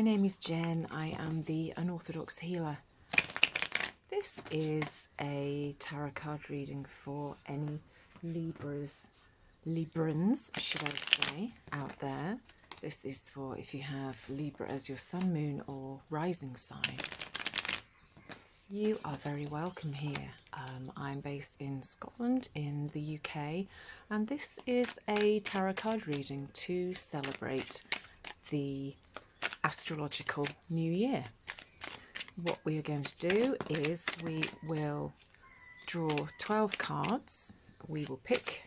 My name is Jen. I am the Unorthodox Healer. This is a tarot card reading for any Librans, should I say, out there. This is for if you have Libra as your sun, moon or rising sign. You are very welcome here. I'm based in Scotland in the UK, and this is a tarot card reading to celebrate the Astrological New Year. What we are going to do is we will draw 12 cards. We will pick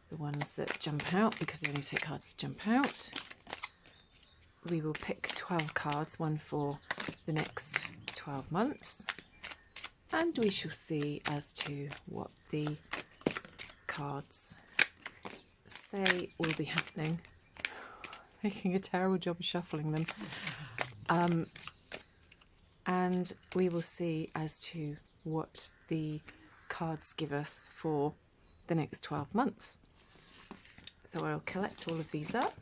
the ones that jump out because they only take cards that jump out. We will pick 12 cards, one for the next 12 months, and we shall see as to what the cards say will be happening. Making a terrible job of shuffling them. And we will see as to what the cards give us for the next 12 months. So I'll collect all of these up.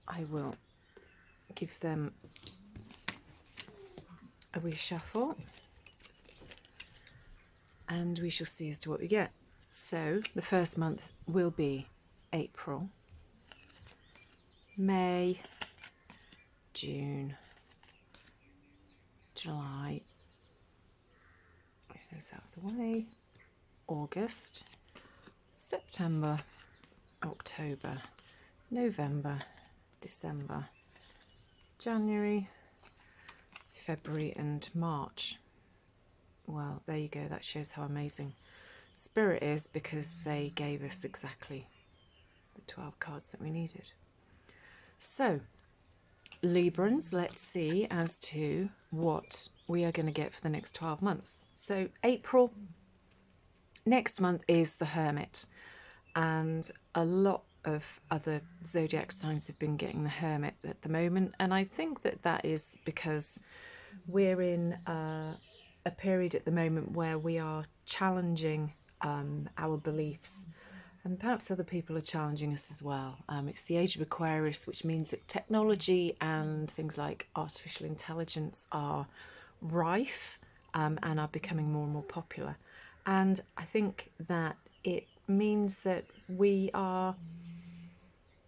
I will give them a wee shuffle and we shall see as to what we get. So the first month will be April, May, June, July, get those out of the way, August, September, October, November, December, January, February and March. Well, there you go, that shows how amazing Spirit is, because they gave us exactly the 12 cards that we needed. So, Librans, let's see as to what we are going to get for the next 12 months. So, April, next month is the Hermit, and a lot of other zodiac signs have been getting the Hermit at the moment, and I think that that is because we're in a period at the moment where we are challenging our beliefs, and perhaps other people are challenging us as well. It's the age of Aquarius, which means that technology and things like artificial intelligence are rife and are becoming more and more popular. And I think that it means that we are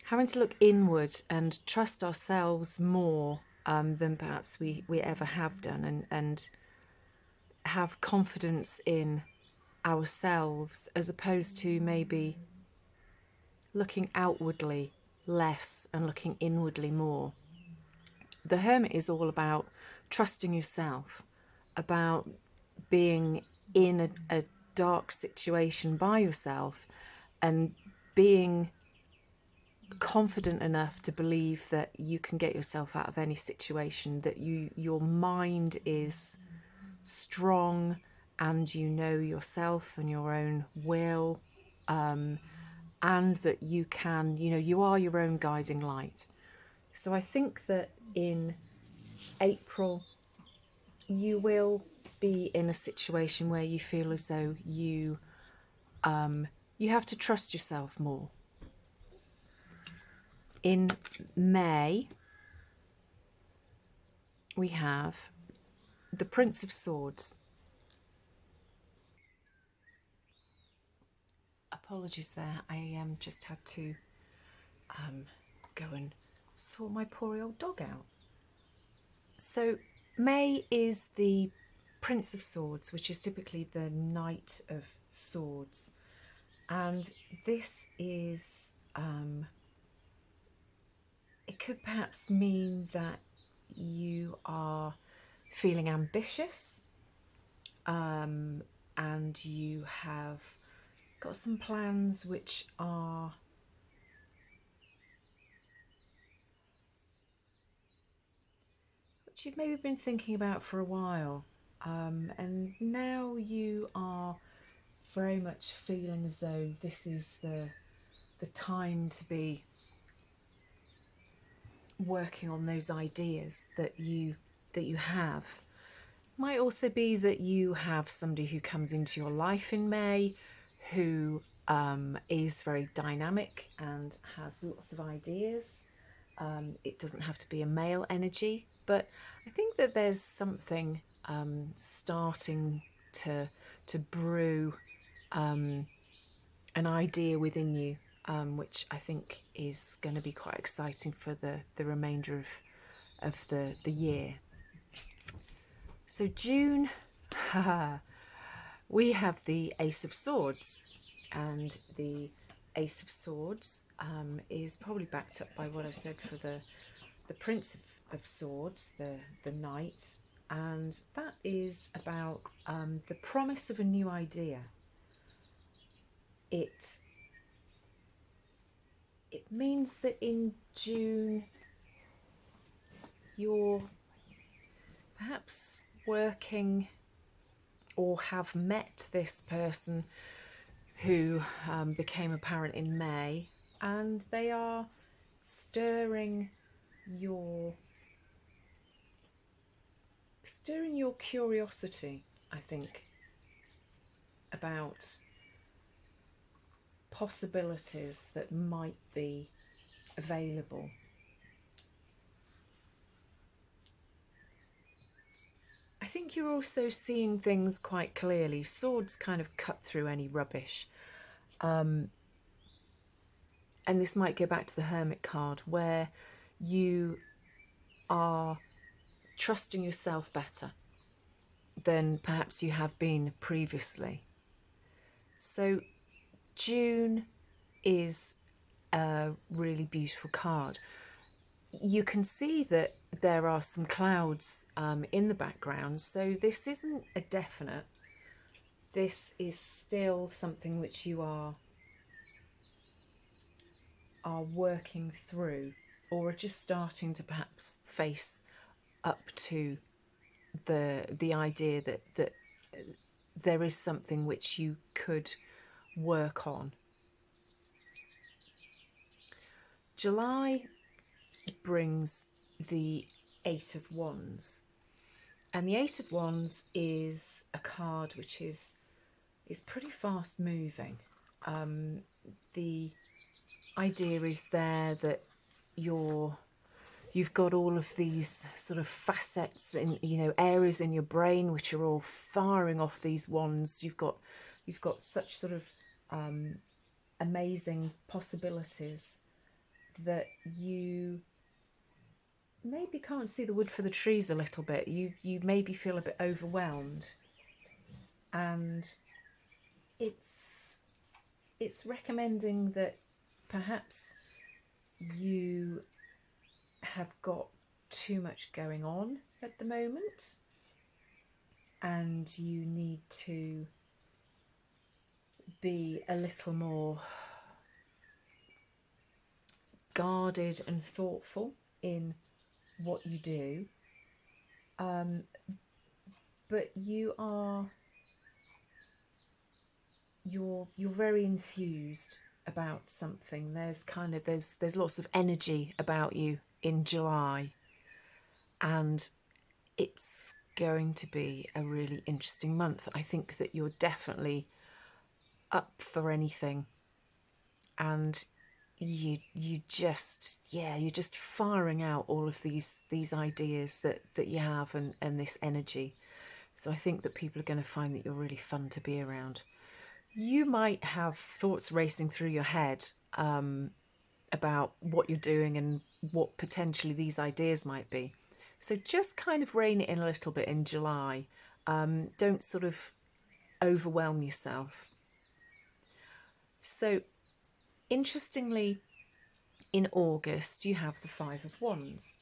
having to look inward and trust ourselves more than perhaps we ever have done, and have confidence in ourselves, as opposed to maybe looking outwardly less and looking inwardly more. The Hermit is all about trusting yourself, about being in a dark situation by yourself and being confident enough to believe that you can get yourself out of any situation, that your mind is strong and you know yourself and your own will, and that you can, you are your own guiding light. So I think that in April you will be in a situation where you feel as though you have to trust yourself more. In May we have the Prince of Swords. Apologies there, I just had to go and sort my poor old dog out. So May is the Prince of Swords, which is typically the Knight of Swords, and this is it could perhaps mean that you are feeling ambitious, and you have got some plans which you've maybe been thinking about for a while, and now you are very much feeling as though this is the time to be working on those ideas that you have. Might also be that you have somebody who comes into your life in May who is very dynamic and has lots of ideas, It doesn't have to be a male energy, but I think that there's something starting to brew an idea within you, which I think is going to be quite exciting for the remainder of the year. So June, we have the Ace of Swords, and the Ace of Swords is probably backed up by what I said for the Prince of Swords, the Knight, and that is about the promise of a new idea. It means that in June you're perhaps working or have met this person who became apparent in May, and they are stirring your curiosity, I think, about possibilities that might be available. I think you're also seeing things quite clearly. Swords kind of cut through any rubbish. And this might go back to the Hermit card, where you are trusting yourself better than perhaps you have been previously. So June is a really beautiful card. You can see that there are some clouds in the background, so this isn't a definite. This is still something which you are working through, or are just starting to perhaps face up to the idea that there is something which you could work on. July brings the Eight of Wands, and the Eight of Wands is a card which is pretty fast moving. The idea is there that you've got all of these sort of facets in, areas in your brain which are all firing off these wands. You've got such sort of amazing possibilities that you maybe can't see the wood for the trees a little bit. You maybe feel a bit overwhelmed, and it's recommending that perhaps you have got too much going on at the moment, and you need to be a little more guarded and thoughtful in what you do. But you're very enthused about something. There's lots of energy about you in July, and it's going to be a really interesting month. I think that you're definitely up for anything, and you're just firing out all of these ideas that you have, and this energy. So I think that people are going to find that you're really fun to be around. You might have thoughts racing through your head about what you're doing and what potentially these ideas might be. So just kind of rein it in a little bit in July. Don't sort of overwhelm yourself. So interestingly, in August, you have the Five of Wands.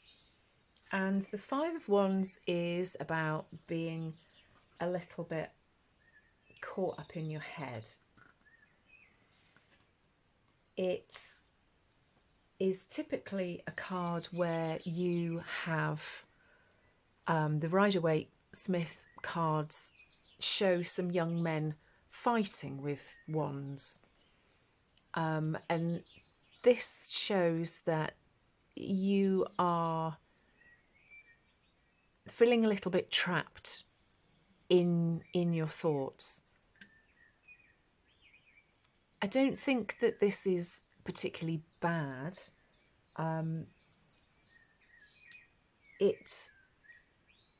And the Five of Wands is about being a little bit caught up in your head. It is typically a card where you have the Rider-Waite-Smith cards show some young men fighting with wands. And this shows that you are feeling a little bit trapped in your thoughts. I don't think that this is particularly bad.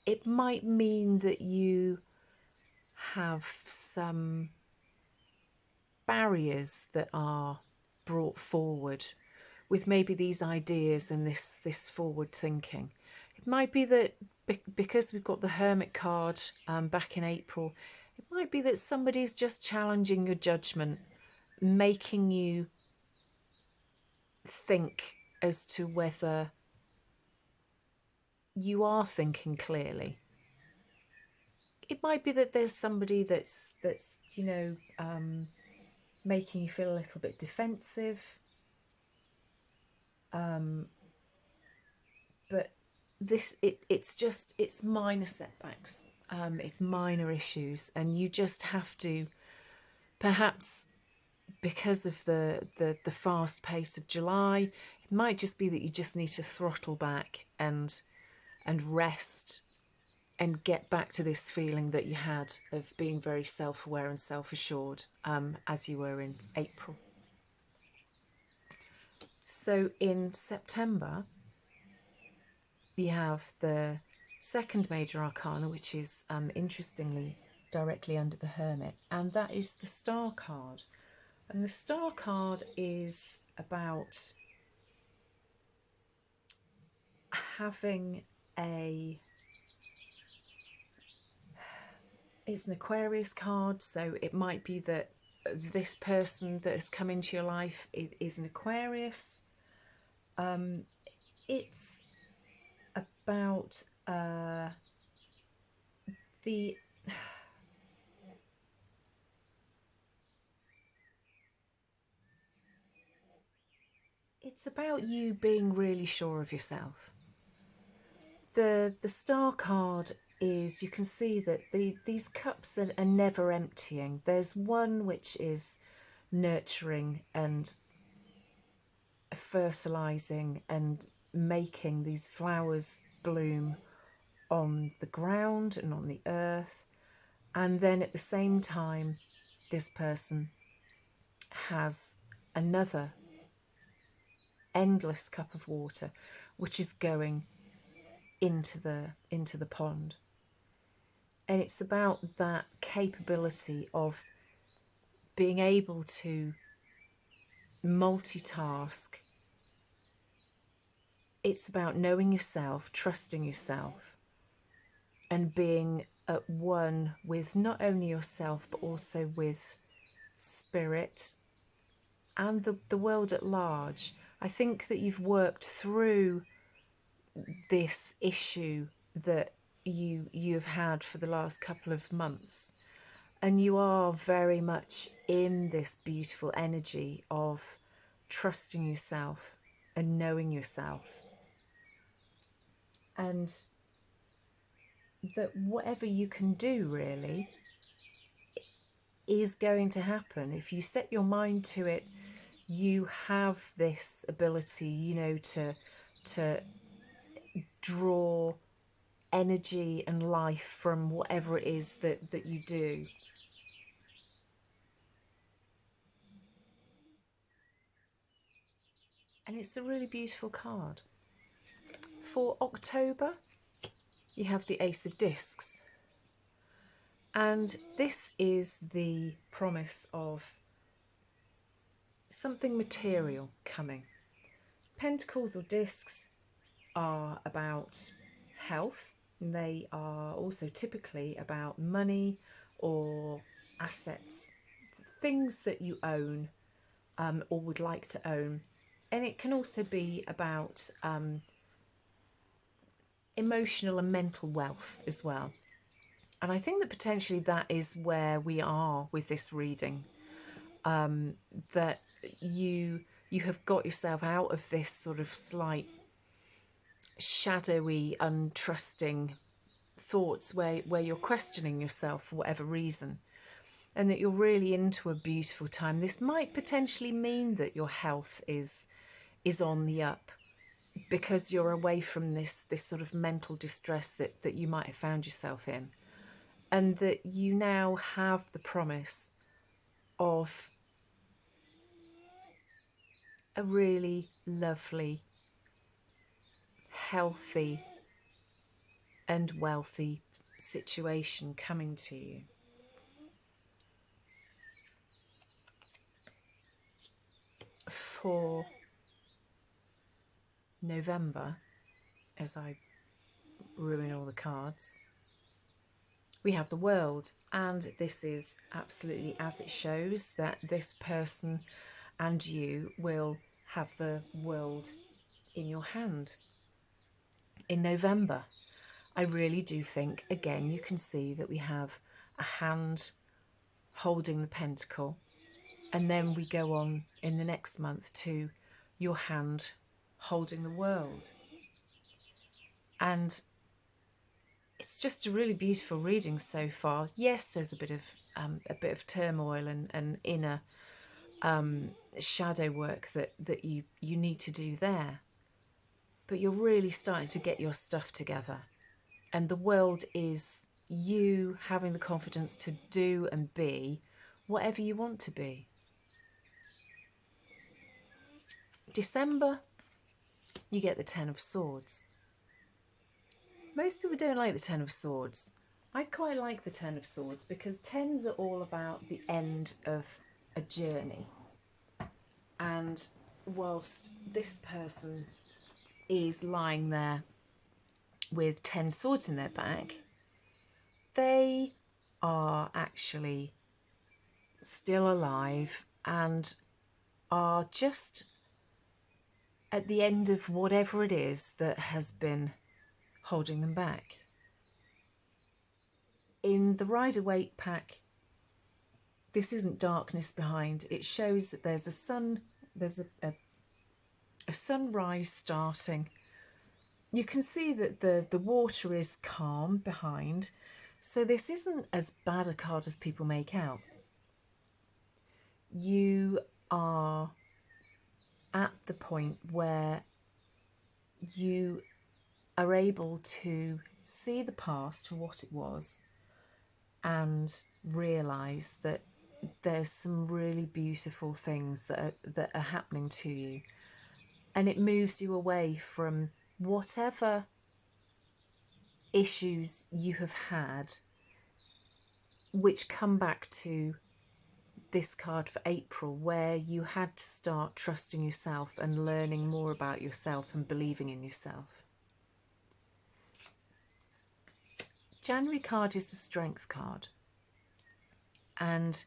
it might mean that you have some barriers that are brought forward with maybe these ideas and this forward thinking. It might be that because we've got the Hermit card back in April, it might be that somebody's just challenging your judgment, making you think as to whether you are thinking clearly. It might be that there's somebody that's making you feel a little bit defensive. But it's minor setbacks, it's minor issues, and you just have to, perhaps because of the fast pace of July, it might just be that you just need to throttle back and rest and get back to this feeling that you had of being very self-aware and self-assured, as you were in April. So in September, we have the second major arcana, which is interestingly directly under the Hermit, and that is the Star card. And the Star card is about having it's an Aquarius card, so it might be that this person that has come into your life is an Aquarius. It's about it's about you being really sure of yourself. The Star card is, you can see that these cups are never emptying. There's one which is nurturing and fertilizing and making these flowers bloom on the ground and on the earth, and then at the same time this person has another endless cup of water which is going into the pond. And it's about that capability of being able to multitask. It's about knowing yourself, trusting yourself, and being at one with not only yourself but also with spirit and the world at large. I think that you've worked through this issue that you've had for the last couple of months, and you are very much in this beautiful energy of trusting yourself and knowing yourself, and that whatever you can do really is going to happen. If you set your mind to it, you have this ability, you know, to draw energy and life from whatever it is that you do. And it's a really beautiful card. For October, you have the Ace of Discs. And this is the promise of something material coming. Pentacles or discs are about health. They are also typically about money or assets, things that you own or would like to own. And it can also be about emotional and mental wealth as well. And I think that potentially that is where we are with this reading, that you have got yourself out of this sort of slight shadowy, untrusting thoughts where you're questioning yourself for whatever reason, and that you're really into a beautiful time. This might potentially mean that your health is on the up, because you're away from this sort of mental distress that you might have found yourself in, and that you now have the promise of a really lovely, healthy and wealthy situation coming to you. For November, as I ruin all the cards, we have the World, and this is absolutely as it shows, that this person and you will have the world in your hand. In November, I really do think, again, you can see that we have a hand holding the pentacle, and then we go on in the next month to your hand holding the world. And it's just a really beautiful reading so far. Yes, there's a bit of turmoil and inner shadow work that you need to do there, but you're really starting to get your stuff together, and the world is you having the confidence to do and be whatever you want to be. December, you get the Ten of Swords. Most people don't like the Ten of Swords. I quite like the Ten of Swords because tens are all about the end of a journey. And whilst this person is lying there with 10 swords in their back, they are actually still alive and are just at the end of whatever it is that has been holding them back. In the Rider-Waite pack, this isn't darkness behind. It shows that there's a sun, there's a sunrise starting. You can see that the water is calm behind, so this isn't as bad a card as people make out. You are at the point where you are able to see the past for what it was and realise that there's some really beautiful things that are happening to you, and it moves you away from whatever issues you have had, which come back to this card for April, where you had to start trusting yourself and learning more about yourself and believing in yourself. January card is the Strength card, and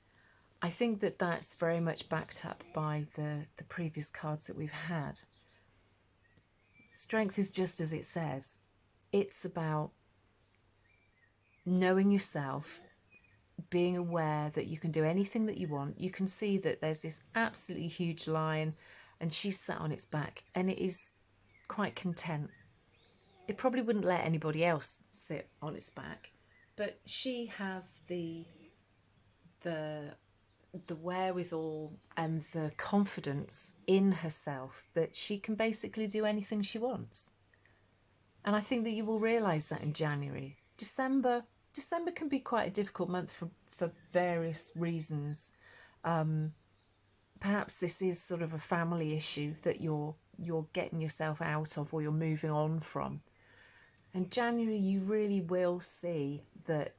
I think that that's very much backed up by the previous cards that we've had. Strength is just as it says. It's about knowing yourself, being aware that you can do anything that you want. You can see that there's this absolutely huge lion and she's sat on its back and it is quite content. It probably wouldn't let anybody else sit on its back, but she has the wherewithal and the confidence in herself that she can basically do anything she wants. And I think that you will realise that in January. December can be quite a difficult month for various reasons. Perhaps this is sort of a family issue that you're getting yourself out of, or you're moving on from. And January, you really will see that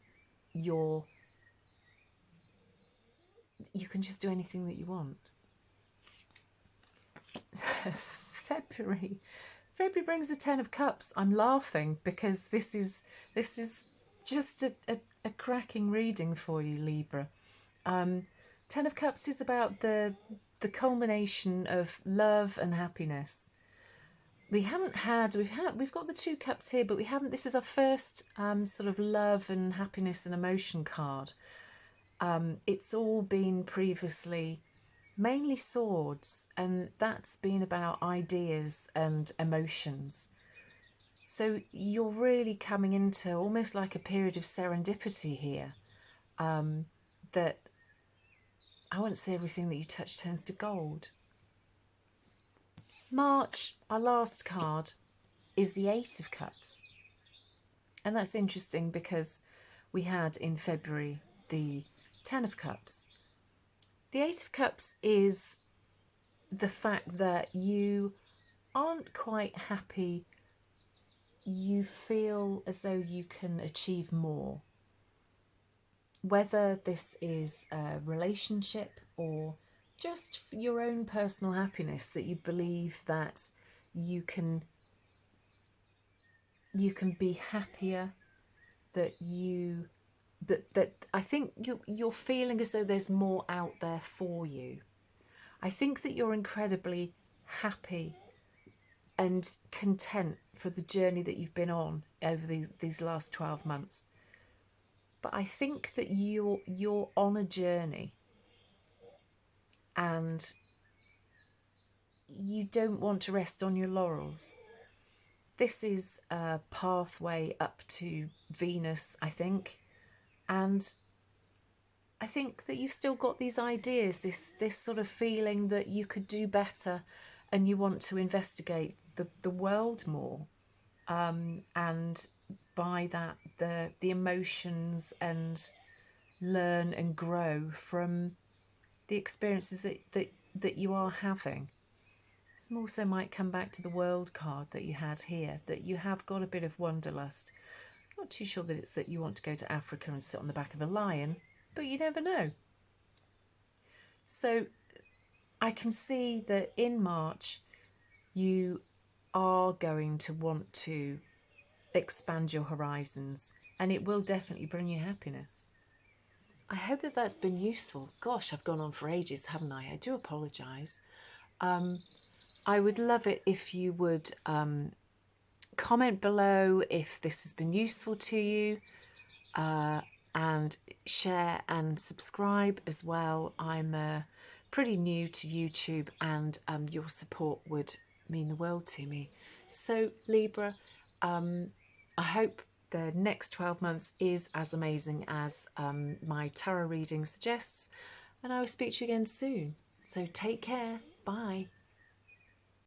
you can just do anything that you want. February brings the Ten of Cups. I'm laughing because this is just a cracking reading for you, Libra. Ten of Cups is about the culmination of love and happiness. We've got the Two Cups here, but we haven't. This is our first sort of love and happiness and emotion card. It's all been previously mainly swords, and that's been about ideas and emotions. So you're really coming into almost like a period of serendipity here, that I wouldn't say everything that you touch turns to gold. March, our last card, is the Eight of Cups. And that's interesting because we had in February the Ten of Cups. The Eight of Cups is the fact that you aren't quite happy you feel as though you can achieve more. Whether this is a relationship or just your own personal happiness, that you believe that you can be happier, that I think you're feeling as though there's more out there for you. I think that you're incredibly happy and content for the journey that you've been on over these last 12 months. But I think that you're on a journey and you don't want to rest on your laurels. This is a pathway up to Venus, I think, and I think that you've still got these ideas, this sort of feeling that you could do better, and you want to investigate the world more, and by that the emotions, and learn and grow from the experiences that you are having. Some also might come back to the World card that you had here, that you have got a bit of wanderlust. Not too sure that it's that you want to go to Africa and sit on the back of a lion, but you never know. So I can see that in March you are going to want to expand your horizons, and it will definitely bring you happiness. I hope that that's been useful. Gosh, I've gone on for ages, haven't I? I do apologise. I would love it if you would comment below if this has been useful to you, and share and subscribe as well. I'm pretty new to YouTube, and your support would mean the world to me. So Libra, I hope the next 12 months is as amazing as my tarot reading suggests, and I will speak to you again soon. So take care. Bye.